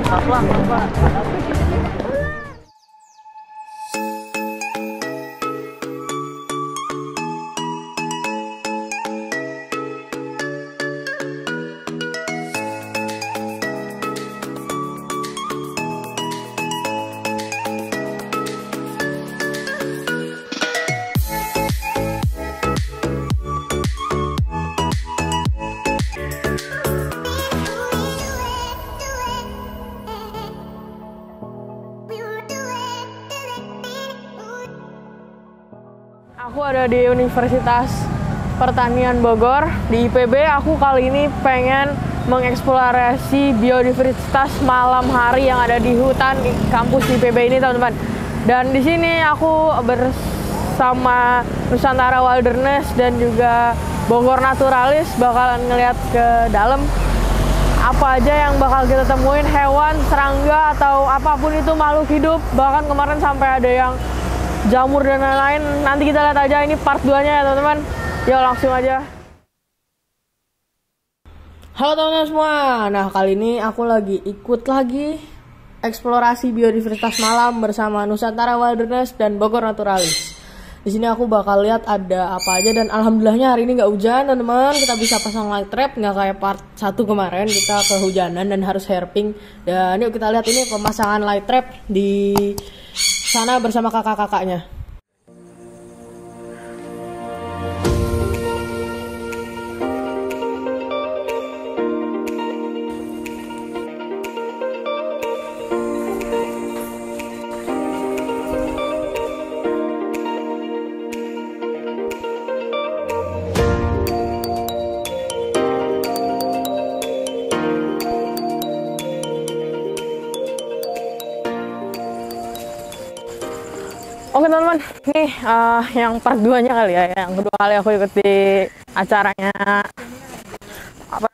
Pelan, pelan. Aku ada di Universitas Pertanian Bogor, di IPB. Aku kali ini pengen mengeksplorasi biodiversitas malam hari yang ada di hutan di kampus IPB ini, teman-teman. Dan di sini aku bersama Nusantara Wilderness dan juga Bogor Naturalis bakalan ngeliat ke dalam apa aja yang bakal kita temuin, hewan, serangga, atau apapun itu makhluk hidup. Bahkan kemarin sampai ada yang jamur dan lain-lain. Nanti kita lihat aja, ini part 2-nya ya teman-teman. Yuk langsung aja. Halo teman-teman semua. Nah, kali ini aku lagi ikut lagi eksplorasi biodiversitas malam bersama Nusantara Wilderness dan Bogor Naturalis. Di sini aku bakal lihat ada apa aja, dan alhamdulillahnya hari ini nggak hujan teman-teman. Kita bisa pasang light trap, nggak kayak part 1 kemarin kita kehujanan dan harus hairping. Dan yuk kita lihat ini pemasangan light trap di sana bersama kakak-kakaknya. Oke teman-teman, ini yang part 2-nya kali ya, yang kedua kali aku ikut di acaranya apa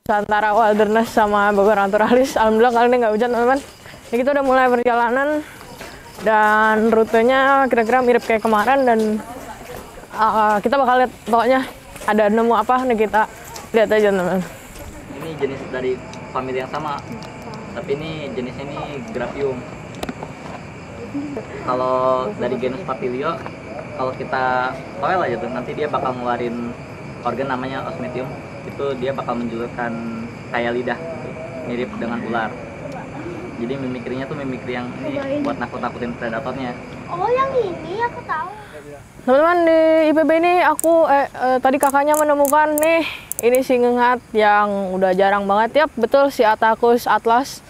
Nusantara Wilderness sama Bogor Naturalis. Alhamdulillah kali ini nggak hujan teman-teman. Ini kita udah mulai perjalanan dan rutenya kira-kira mirip kayak kemarin, dan kita bakal lihat pokoknya ada nemu apa nih, kita lihat aja teman-teman. Ini jenis dari famili yang sama, tapi ini jenisnya ini Graphium. Kalau dari genus Papilio, kalau kita toel aja tuh, nanti dia bakal ngeluarin organ namanya Osmetium. Itu dia bakal menjulurkan kayak lidah, mirip dengan ular. Jadi mimikrinya tuh mimikri yang ini buat nakut-nakutin predatornya. Oh, yang ini aku tahu. Teman-teman, di IPB ini aku tadi kakaknya menemukan nih, ini si ngengat yang udah jarang banget. Yap, betul, si Attacus atlas.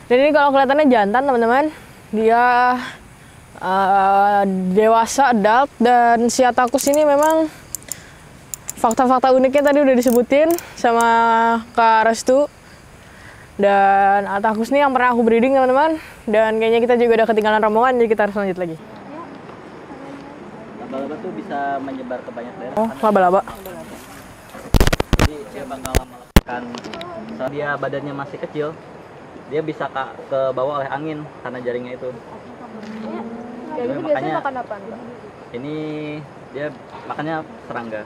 Dan ini kalau kelihatannya jantan teman-teman. Dia dewasa, adult, dan si Attacus ini memang fakta-fakta uniknya tadi udah disebutin sama Kak Restu. Dan Attacus ini yang pernah aku breeding teman-teman, dan kayaknya kita juga udah ketinggalan rombongan, jadi kita harus lanjut lagi. Laba-laba tuh bisa menyebar ke banyak daerah. Oh, laba-laba. Jadi dia bakal melakukan, saat dia badannya masih kecil, dia bisa ke bawah oleh angin karena jaringnya itu. Ya, jadi ini makanya biasanya makan apa? Ini dia makannya serangga.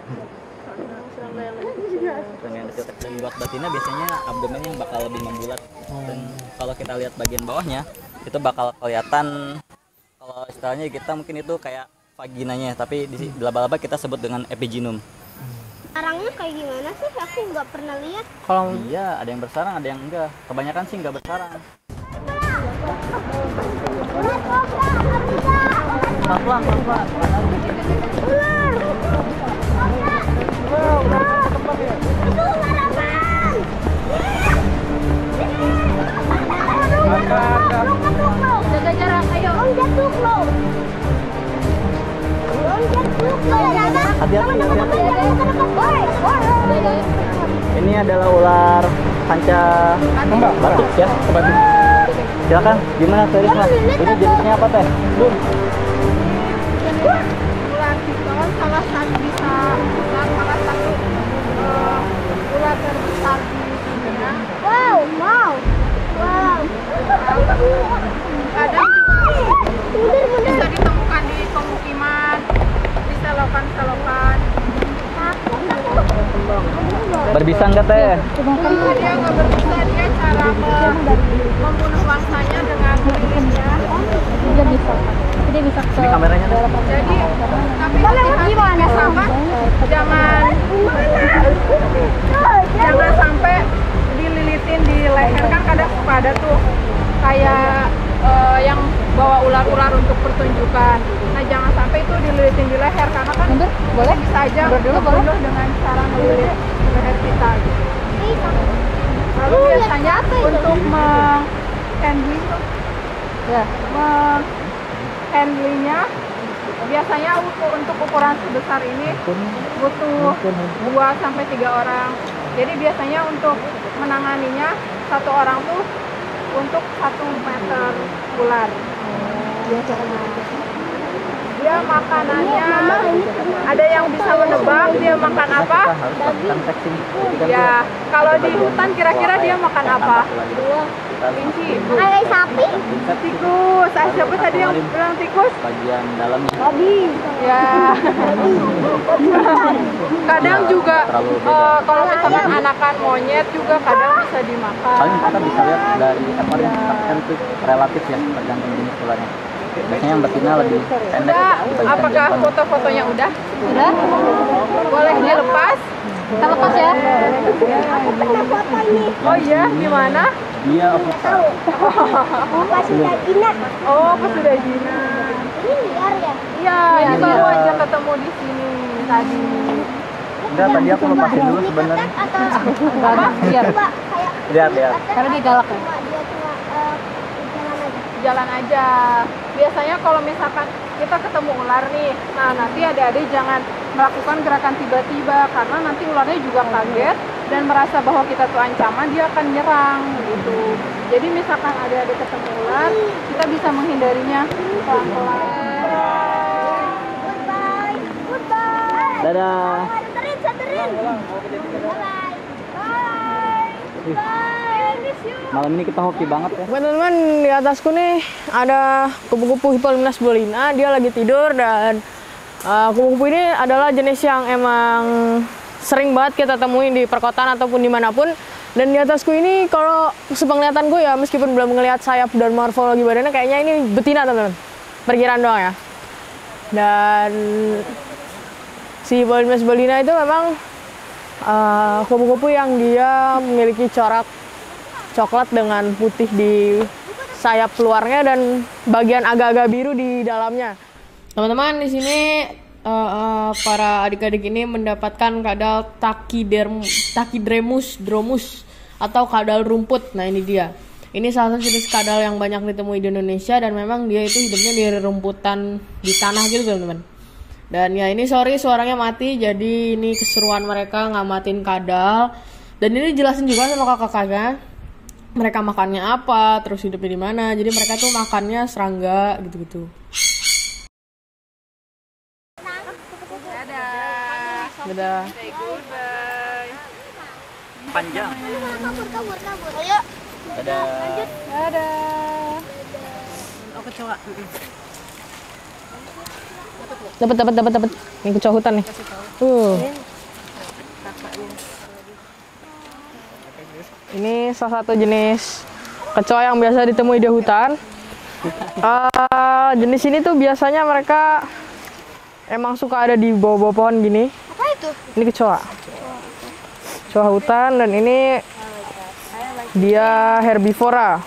Serangga yang kecil. Dan buat betina biasanya abdomennya yang bakal lebih membulat. Dan kalau kita lihat bagian bawahnya itu bakal kelihatan, kalau istilahnya kita mungkin itu kayak vaginanya, tapi di laba-laba kita sebut dengan epiginum. Sarangnya kayak gimana sih? Aku nggak pernah lihat. Kalau Iya, ada yang bersarang, ada yang enggak. Kebanyakan sih enggak bersarang. Pelan-pelan, pelan-pelan. Ular. Itu ular apaan? Jaga jarak, ayo. Loncat dulu. Loncat dulu. Hati-hati. Ini adalah ular panca batuk ya, batuk. Silakan, gimana Terisma? Ini jenisnya apa teh? Ular piton salah satu bisa salah satu ular terbesar di dunia. Wow. Kadang juga bisa ditemukan di pemukiman, di selokan-selokan. Berbisa nggak teh? Dia nggak berbisa, dia cara membunuh mangsanya dengan lilitnya. Dia bisa. Dia bisa Ini kameranya nih. Jadi, tapi hati-hati sama, jangan sampai dililitin di leher, kan kadang suka ada tuh kayak yang bawa ular-ular untuk pertunjukan. Nah, jangan sampai itu dililitin di leher karena kan boleh bisa aja membunuh dengan cara ngelilit leher kita gitu. Lalu biasanya untuk menghandling Ya. handlingnya biasanya untuk ukuran sebesar ini butuh 2 sampai 3 orang. Jadi biasanya untuk menanganinya satu orang tuh untuk 1 meter ular. Dia makanannya ada yang bisa menebak dia makan apa? Ya, kalau di hutan kira-kira dia makan apa? Kelinci. Kayak sapi. Tikus. Siapa tadi yang bilang tikus? Bagian dalamnya. Babi. Ya. Kadang juga kalau misalkan anakan monyet juga kadang bisa dimakan. Paling kita bisa lihat dari ekornya, tapi kan itu relatif ya, tergantung jenis ularnya. Biasanya yang betina lebih pendek. Udah, dibandingkan apakah jantan. foto-fotonya udah? Udah. Boleh dilepas? Kita lepas ya. Aku pernah foto ini. Oh iya, di mana? Dia official. Pas sudah jinak. Oh, pas sudah jinak. Ini liar ya. Iya, ini baru aja ketemu di sini tadi. Enggak, tadi aku lepasin dulu sebenarnya. Enggak, liar. Lihat. Karena dia galak ya. Jalan aja. Biasanya kalau misalkan kita ketemu ular nih, nah nanti adik-adik jangan melakukan gerakan tiba-tiba karena nanti ularnya juga kaget dan merasa bahwa kita tuh ancaman, dia akan nyerang gitu. Jadi misalkan adik-adik ketemu ular, kita bisa menghindarinya pelan-pelan. Goodbye. Dadah. Santerin. Bye. Malam ini kita hoki banget ya. Teman-teman, di atasku nih ada kupu-kupu Hippolymus bolina. Dia lagi tidur dan kupu-kupu ini adalah jenis yang emang sering banget kita temuin di perkotaan ataupun dimanapun. Dan di atasku ini kalau sepenglihatan gue ya, meskipun belum ngelihat sayap dan morfologi badannya, kayaknya ini betina teman-teman. Perkiraan doang ya. Dan si Hippolymus bolina itu memang kupu-kupu yang dia memiliki corak coklat dengan putih di sayap luarnya dan bagian agak-agak biru di dalamnya. Teman-teman, di sini para adik-adik ini mendapatkan kadal Tachydermus atau kadal rumput. Nah, ini dia. Ini salah satu jenis kadal yang banyak ditemui di Indonesia dan memang dia itu hidupnya di rumputan di tanah gitu, teman-teman. Dan ya ini sorry suaranya mati, jadi ini keseruan mereka ngamatin kadal. Dan ini jelasin juga sama kakak-kakaknya mereka makannya apa, terus hidupnya di mana. Jadi mereka tuh makannya serangga gitu-gitu. Dadah. Say goodbye. Panjang. Kabur. Ayo. Dadah. Dadah. Oh, kecoa. Dapat. Ini kecoa hutan nih. Ini salah satu jenis kecoa yang biasa ditemui di hutan. Jenis ini tuh biasanya mereka emang suka ada di bawah-bawah pohon gini. Apa itu? Ini kecoa hutan dan ini dia herbivora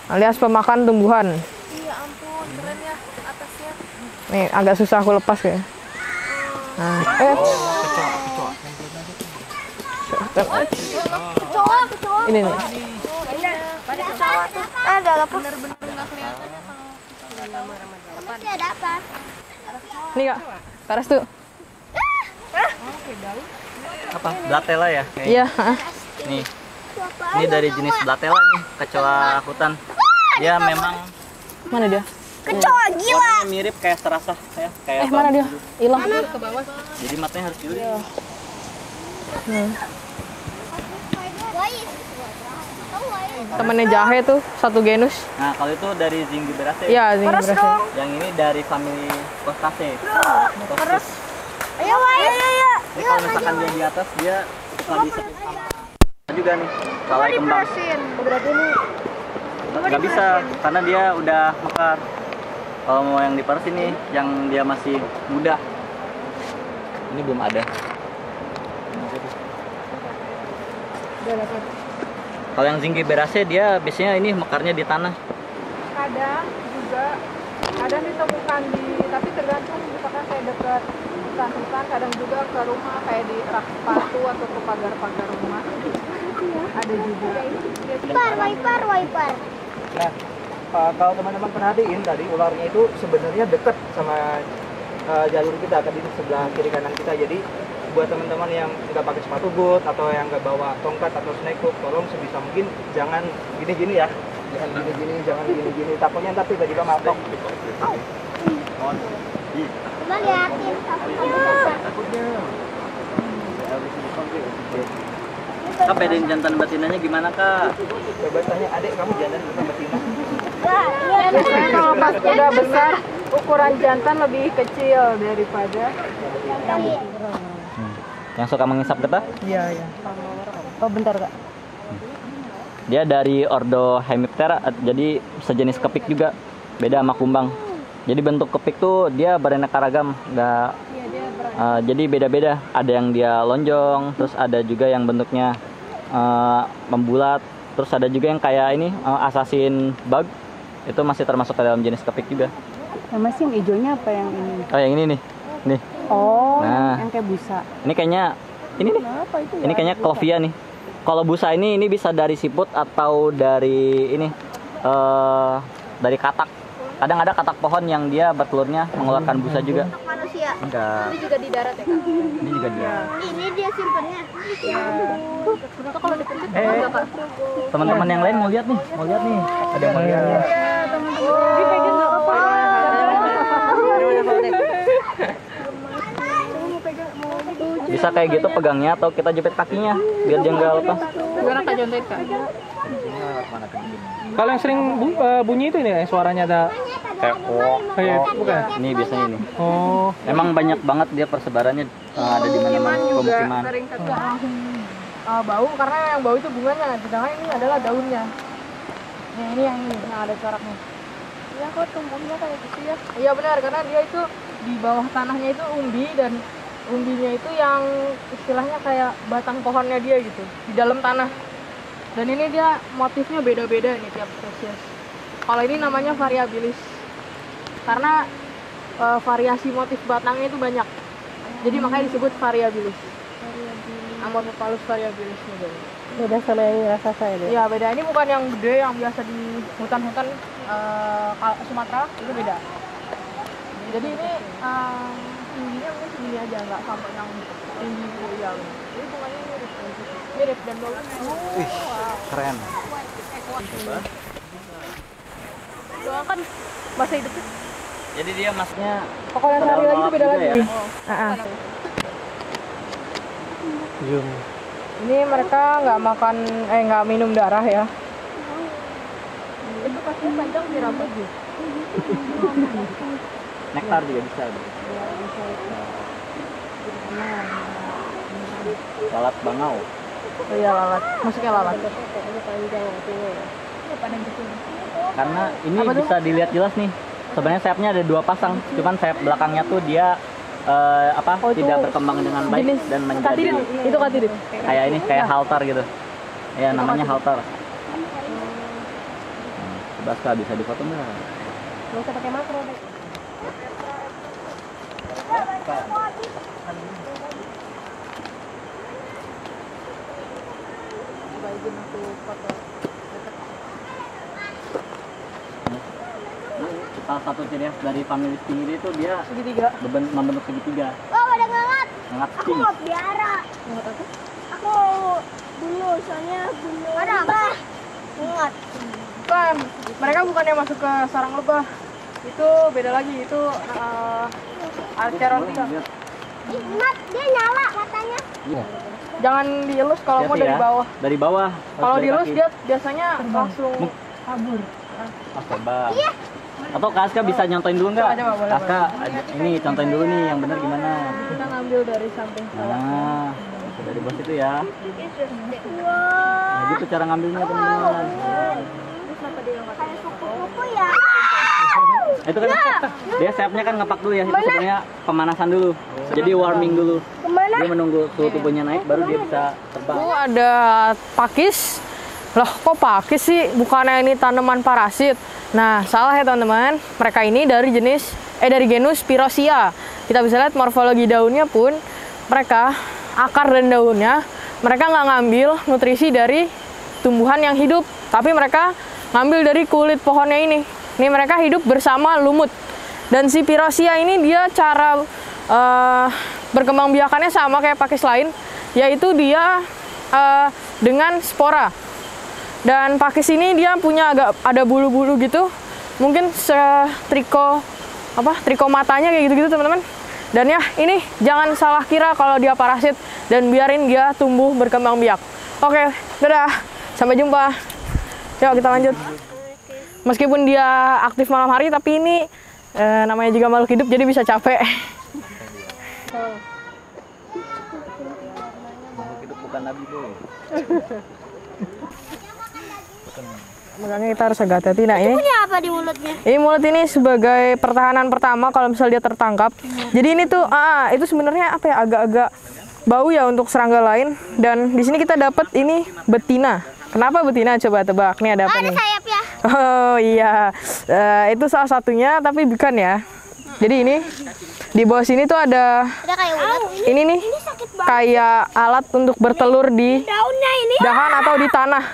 alias pemakan tumbuhan. Iya ampun, keren ya atasnya. Nih agak susah aku lepas ya. Nah, Kecoa. ini nih. Ada apa? Bener-bener nggak kelihatan ya kalau masih ada apa? Nih kak, taras tuh. Apa? Blatella ya? Iya. Nih. Ini dari jenis Blatella nih, kecoa hutan. Dia memang Mana dia? Kecoa gila. warnanya mirip kayak serasa ya, kayak Mana dia? Hilang. ke bawah. Jadi matanya harus dilihat. Temennya jahe tuh, satu genus. Nah, kalau itu dari Zingiberaceae. Iya, Zingiberaceae. Yang ini dari famili Costaceae. Ayo, ayo. Jadi kalau misalkan dia di atas, dia suka disetir sama juga nih kalau kembang. Berarti ini Nggak bisa karena dia udah mekar. Kalau mau yang diperes ini yang dia masih muda. Ini belum ada. Kalau yang Zingiberaceae dia biasanya ini mekarnya di tanah. kadang juga kadang ditemukan di, tapi tergantung misalkan saya dekat hutan-hutan, kadang juga ke rumah kayak di rak sepatu atau ke pagar-pagar rumah ada juga. Wiper. Nah, kalau teman-teman perhatiin tadi ularnya itu sebenarnya dekat sama jalur kita tadi di sebelah kiri kanan kita. Jadi buat teman-teman yang nggak pakai sepatu boot atau yang nggak bawa tongkat atau snake hook, tolong sebisa mungkin jangan gini-gini ya, jangan gini-gini, takutnya ntar tiba-tiba matok. Cuma liatin takutnya. Kak, bedain jantan betinanya gimana Kak? Coba tanya adek, kamu jantan bukan betina? Biasanya kalau pas udah besar ukuran jantan lebih kecil daripada Yang suka mengisap getah? iya. Oh bentar Kak. Dia dari ordo Hemiptera, jadi sejenis kepik juga, beda sama kumbang. Jadi bentuk kepik tuh dia beraneka ragam, nggak jadi beda-beda. Ada yang dia lonjong, terus ada juga yang bentuknya membulat, terus ada juga yang kayak ini assassin bug, itu masih termasuk ke dalam jenis kepik juga. Mas yang hijaunya apa yang ini? Oh yang ini nih, nih. Oh, Nah. yang kayak busa. Ini kayaknya ini nih. Apa itu ya? Ini kayaknya clovia nih. Kalau busa ini bisa dari siput atau dari ini dari katak. Kadang ada katak pohon yang dia bertelurnya mengeluarkan busa juga. Manusia. Enggak. Ini juga di darat ya Kak? Ini juga dia. Ini dia simpennya. Itu kalau dipencet Eh, teman-teman yang lain mau lihat nih, Ada yang mau lihat. dipegang nggak apa-apa. Bisa kayak gitu pegangnya atau kita jepit kakinya biar dia nggak lepas. Gimana Kak contohin Kak? Kalau yang sering bunyi itu ini suaranya ada kayak bukan? Ini biasanya ini. Oh, Memang banyak banget dia persebarannya ada di mana-mana juga pemukiman. sering kena langsung bau, karena yang bau itu bunganya, sedangkan ini adalah daunnya. Ini yang ada coraknya. Iya kok tumbuhnya kayak gitu ya? Iya benar, karena dia itu di bawah tanahnya itu umbi, dan umbinya itu yang istilahnya kayak batang pohonnya dia gitu di dalam tanah. Dan ini dia motifnya beda-beda nih tiap spesies. Kalau ini namanya variabilis karena variasi motif batangnya itu banyak. Jadi makanya disebut variabilis. Amorphophallus variabilis juga. Beda sama yang raksasa ya? Iya beda. Ini bukan yang gede yang biasa di hutan-hutan Sumatera, itu beda. Jadi ini tingginya mungkin segini aja, nggak sampai yang tinggi gitu ya. Jadi bunganya mirip dan baunya. Wih, keren. Doakan masa hidupnya. Jadi dia masuknya Pokoknya sehari lagi itu beda lagi. zoom. Ini mereka nggak makan, nggak minum darah ya. Itu pasti panjang di rambut gitu. nektar juga bisa. Lalat bangau. Oh iya lalat, masuknya lalat. Karena ini bisa dilihat jelas nih. Sebenarnya sayapnya ada 2 pasang, cuman sayap belakangnya tuh dia tidak berkembang dengan baik dan menjadi Itu katirin. kayak ini, kayak halter gitu. Ya namanya halter. Coba bisa difoto nggak? Nggak usah pakai makro deh. Salah satu ciri khas dari family stingray itu dia Segitiga. membentuk segitiga. Oh, ada ngangat. Sangat Aku sting. mau biara. Aku dulu soalnya dulu. Ada apa? Ngangat. Bukan, mereka bukannya masuk ke sarang lebah. Itu beda lagi, itu Archerontia. Ngat, dia nyala matanya. Iya. Jangan dielus kalau mau Hati-hati dari ya. bawah. Dari bawah. Kalau dari dielus kaki. dia biasanya langsung Oh, coba. Atau Kak Aska bisa nyontoin dulu nggak? Coba, boleh, Aska, ini contohin dulu nih yang benar gimana. kita ngambil dari samping. Nah, oke. Dari bawah situ ya. Wow. Nah, gitu cara ngambilnya teman-teman. Kayak kupu-kupu ya. Itu kan dia sayapnya kan ngepak dulu ya. Itu sebenarnya pemanasan dulu. Jadi warming dulu. Kemana? Dia menunggu suhu tubuhnya naik baru dia bisa terbang. Tuh ada pakis. Loh, kok pakis sih? Bukannya ini tanaman parasit. Nah, salah ya teman-teman. Mereka ini dari genus Spirosia. Kita bisa lihat morfologi daunnya pun mereka akar dan daunnya mereka nggak ngambil nutrisi dari tumbuhan yang hidup, tapi mereka ngambil dari kulit pohonnya ini. Ini mereka hidup bersama lumut. Dan si Spirosia ini dia cara berkembang biakannya sama kayak pakis lain, yaitu dia dengan spora. Dan pakis ini dia punya agak ada bulu-bulu gitu, mungkin triko matanya kayak gitu-gitu teman-teman. Dan ya ini jangan salah kira kalau dia parasit dan biarin dia tumbuh berkembang biak. Oke, dadah, sampai jumpa. Yuk kita lanjut. Meskipun dia aktif malam hari, tapi ini namanya juga makhluk hidup jadi bisa capek. Makhluk hidup bukan nabi boy. Makanya kita harus agak hati-hati. Nah ini Punya apa di mulutnya? ini mulut ini sebagai pertahanan pertama kalau misalnya dia tertangkap. Jadi ini tuh itu sebenarnya apa ya, agak-agak bau ya untuk serangga lain. Dan di sini kita dapat ini betina. Kenapa betina? Coba tebak. Nih ada apa Ada nih? sayap ya. Oh iya, itu salah satunya tapi bukan ya. Jadi ini di bawah sini tuh ada Ada kayak ulat. ini nih kayak alat untuk bertelur di Daunnya ini. dahan atau di tanah.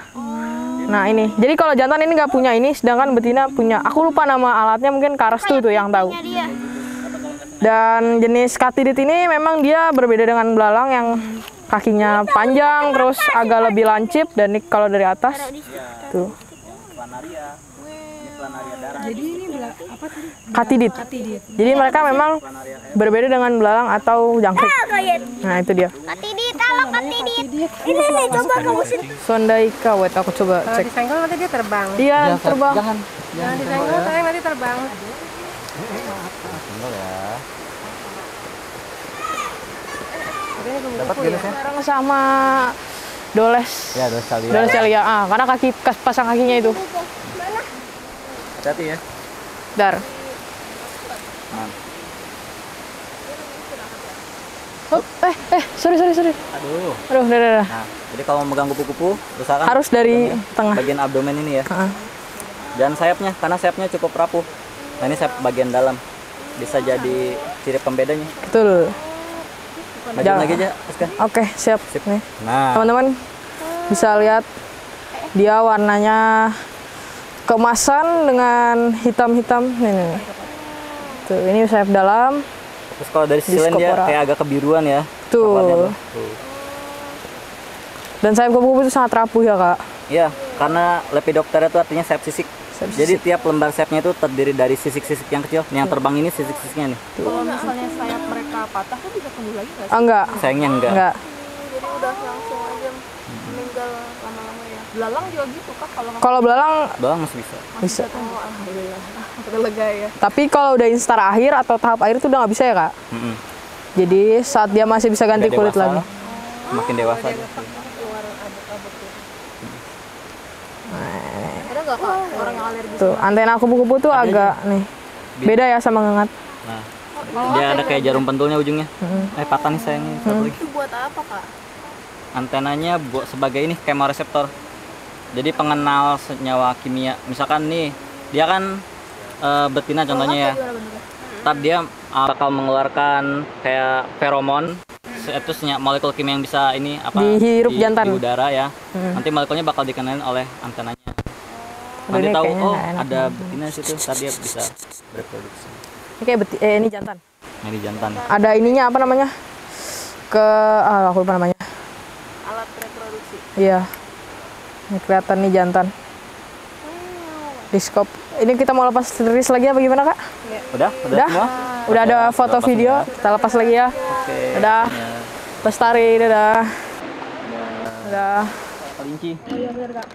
Nah ini, jadi kalau jantan ini nggak punya ini, sedangkan betina punya. Aku lupa nama alatnya, mungkin Karastu tuh yang tahu. Dia. Dan jenis katidid ini memang dia berbeda dengan belalang yang kakinya panjang, terus agak lebih lancip, dan ini kalau dari atas tuh. Planaria. Ini planaria darah. Katidid. Jadi mereka memang berbeda dengan belalang atau jangkrik. Nah itu dia. Katidid, halo katidid. Ini nih coba kamu sini. Sondaika, wait aku coba Kalau cek. disenggol nanti dia terbang. Iya terbang. Jangan Disenggol sayang nanti terbang. tinggal ya. Dapat jenisnya? Bareng sama Doles. Ya, doles kali ya. Doles Celia. Karena pasang kakinya itu. Hati-hati ya. Dar. Nah. Hop, sorry. Aduh. Aduh, udah. Nah, jadi kalau memegang kupu-kupu, usahakan Harus dari tengah. bagian abdomen ini ya. Dan sayapnya, karena sayapnya cukup rapuh. Nah, ini sayap bagian dalam. Bisa jadi ciri pembedanya. Betul. Maju Jangan. lagi aja, Aska. Oke, siap. Nih. Nah, Teman-teman bisa lihat dia warnanya keemasan dengan hitam-hitam. Nih. Tuh, ini sayap dalam. terus kalau dari sisi lain dia Discopora. kayak agak kebiruan ya. Tuh. coklatnya tuh. Dan sayap kupu-kupu itu sangat rapuh ya, Kak. Iya, karena Lepidoptera itu artinya sayap sisik. Sayap Jadi tiap lembar sayapnya itu terdiri dari sisik-sisik yang kecil. Nih, yang terbang ini sisik-sisiknya nih. Kalau misalnya sayap mereka patah tuh bisa tumbuh lagi nggak? Oh, enggak. Sayangnya enggak. Enggak. Jadi udah langsung aja meninggal lama-lama ya. Belalang juga gitu kak kalau nggak Kalau belalang Doang masih bisa. bisa. oh, alhamdulillah. Udah lega ya. Tapi kalau udah instar akhir atau tahap akhir itu udah nggak bisa ya, Kak. Mm-mm. Jadi saat dia masih bisa ganti Udah kulit dewasa, lagi. Makin dewasa. dia. Ada nggak kak orang yang alergi? Tuh, antena kupu-kupu tuh agak nih. Beda ya sama ngengat. Nah, dia ada kayak jarum pentulnya ujungnya. Patah nih sayangnya. Satu lagi. Itu buat apa kak? Antenanya buat sebagai ini kemoreseptor. Jadi pengenal senyawa kimia. Misalkan nih, dia kan betina contohnya ya. Ntar dia bakal mengeluarkan kayak feromon. Itu molekul kimia yang bisa ini apa Dihirup jantan. di udara ya. Nanti molekulnya bakal dikenalin oleh antenanya. Nanti ini tahu kayaknya oh nggak enak ada betina di situ, ntar dia bisa berproduksi. Ini kayak ini jantan. Nah, di jantan. Ada ininya apa namanya? Aku lupa namanya. Alat reproduksi. Iya. Ini kelihatan nih jantan. Diskop. Ini kita mau lepas rilis lagi apa gimana, Kak? Udah Udah? semua? Udah ada Oke, foto lepas video, ya. kita lepas lagi ya. Oke. Dadah. Ya. Lestari, dadah. Dadah. Kelinci. Oh iya benar kak.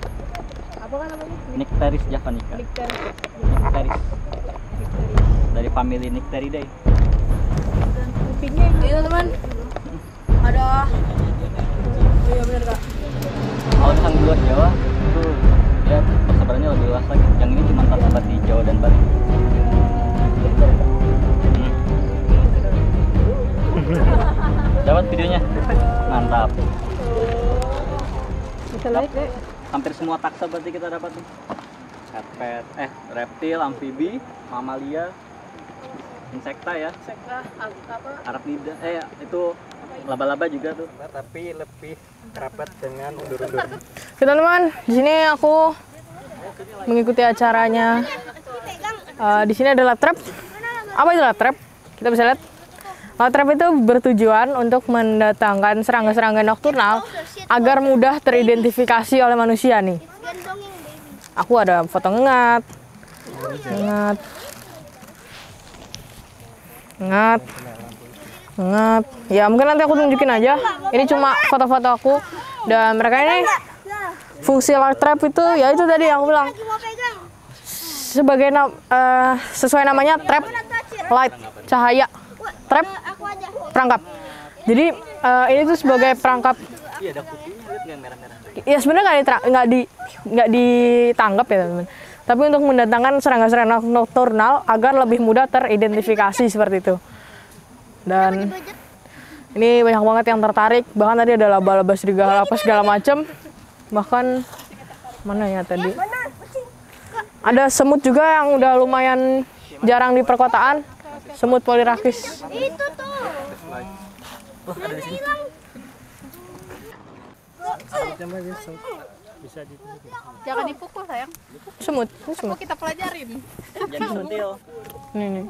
Apa kan namanya? Nycteris javanica. Nycteris. Dari famili Nycteridae. Kupingnya ini. Ayo teman. Ada. Iya benar Kak. Kalau misalnya di luar Jawa itu ya persebarannya lebih luas lagi. Yang ini cuma tersebar di Jawa dan Bali. Dapat videonya? Mantap. Bisa like deh. Hampir semua taksa berarti kita dapat nih. Repet, reptil, amfibi, mamalia, insekta ya. Sekta apa? Arachnida, itu laba-laba juga tuh. Tapi lebih rapat dengan undur-undur. Oke teman-teman, di sini aku mengikuti acaranya. Di sini ada lab trap. Apa itu lab trap? Kita bisa lihat. Lab trap itu bertujuan untuk mendatangkan serangga-serangga nokturnal agar mudah teridentifikasi oleh manusia nih. Aku ada foto ngengat. Ya mungkin nanti aku tunjukin aja. Ini cuma foto-foto aku. Dan mereka ini fungsi light trap itu ya itu tadi yang aku bilang. Sebagai sesuai namanya trap, light, cahaya, trap, perangkap. Jadi ini tuh sebagai perangkap. Iya ada putihnya, lihat yang merah-merah. Ya sebenarnya nggak ditangkap ya teman-teman. Tapi untuk mendatangkan serangga-serangga nokturnal agar lebih mudah teridentifikasi seperti itu. Dan ini banyak banget yang tertarik. Bahkan tadi ada laba-laba, serigala, apa segala macam. Bahkan mana ya tadi? Ada semut juga yang udah lumayan jarang di perkotaan. Semut polyrachis. Itu tuh. Ada di sini. Jangan dipukul sayang. Semut. Ini Mau semut. kita pelajarin. Jangan sentil. Nih.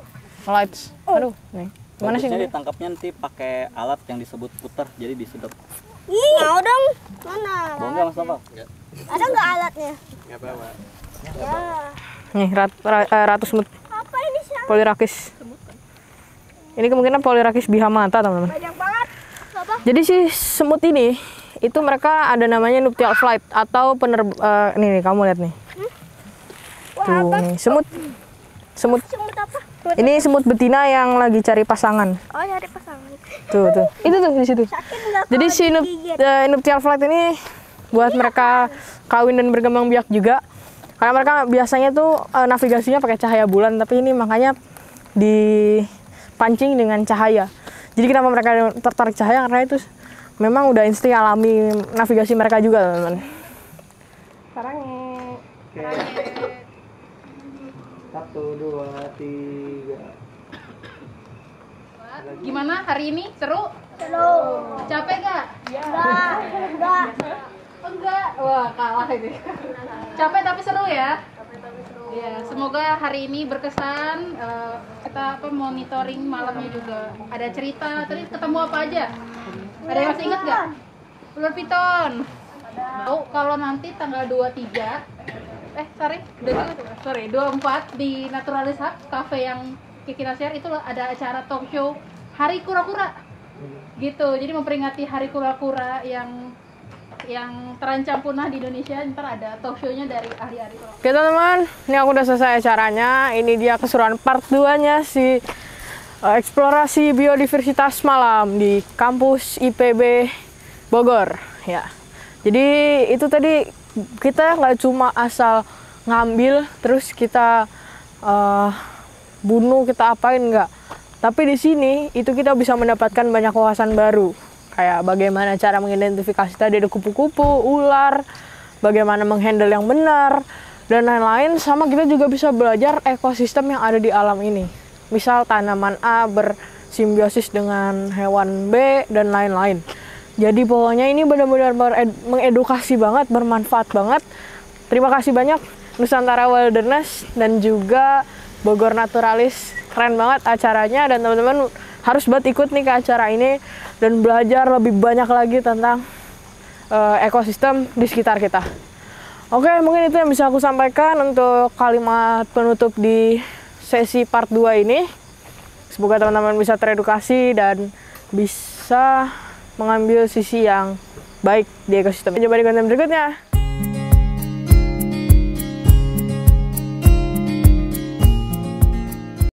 Lights. Aduh, nih. Mana sih? Bagusnya ditangkapnya nanti pakai alat yang disebut puter, jadi disedot. Mau dong. Mana? Bawa nggak Mas Nova? Ada nggak alatnya? Nggak bawa. Ya. Nih, ratu semut Apa ini sih? polyrachis. Ini kemungkinan polyrachis bihamata, teman-teman. Banyak banget. Apa? Jadi si semut ini itu mereka ada namanya nuptial flight atau nih kamu lihat nih. Tuh, nih, semut. Semut apa? Ini semut betina yang lagi cari pasangan. Oh, nyari pasangan. Tuh. Itu tuh di situ. Sakit nggak Jadi kalau si digigit? nuptial flight ini buat mereka kawin dan berkembang biak juga. Karena mereka biasanya tuh navigasinya pakai cahaya bulan, tapi ini makanya dipancing dengan cahaya. Jadi kenapa mereka tertarik cahaya? Karena itu memang udah insting alami navigasi mereka juga, teman-teman. Sarangnya. Oke. 1, 2, 3. Gimana hari ini? Seru? Seru. Capek gak? Enggak. Enggak. Wah, kalah ini. Capek tapi seru ya? Ya, semoga hari ini berkesan. Kita monitoring malamnya juga. Ada cerita. Tadi ketemu apa aja? Ada yang masih ingat nggak? Ular piton. Tahu kalau nanti tanggal 23 24 di Naturalis Hub, cafe yang kita share itu ada acara talk show Hari Kura-Kura. Gitu. Jadi memperingati Hari Kura-Kura yang terancam punah di Indonesia. Ntar ada talk show-nya dari ahli-ahli kura-kura. Oke teman-teman, ini aku udah selesai acaranya. Ini dia keseruan part 2-nya si eksplorasi biodiversitas malam di kampus IPB Bogor. Ya, jadi itu tadi kita nggak cuma asal ngambil terus kita bunuh, kita apain, nggak. Tapi di sini itu kita bisa mendapatkan banyak wawasan baru. Kayak bagaimana cara mengidentifikasi tadi ada kupu-kupu, ular, bagaimana menghandle yang benar, dan lain-lain. Sama kita juga bisa belajar ekosistem yang ada di alam ini. Misal tanaman A bersimbiosis dengan hewan B, dan lain-lain. Jadi pokoknya ini benar-benar mengedukasi banget, bermanfaat banget. Terima kasih banyak Nusantara Wilderness dan juga Bogor Naturalis. Keren banget acaranya, dan teman-teman harus buat ikut nih ke acara ini dan belajar lebih banyak lagi tentang ekosistem di sekitar kita. Oke, mungkin itu yang bisa aku sampaikan untuk kalimat penutup di sesi part 2 ini. Semoga teman-teman bisa teredukasi dan bisa mengambil sisi yang baik di ekosistem. Coba di konten berikutnya.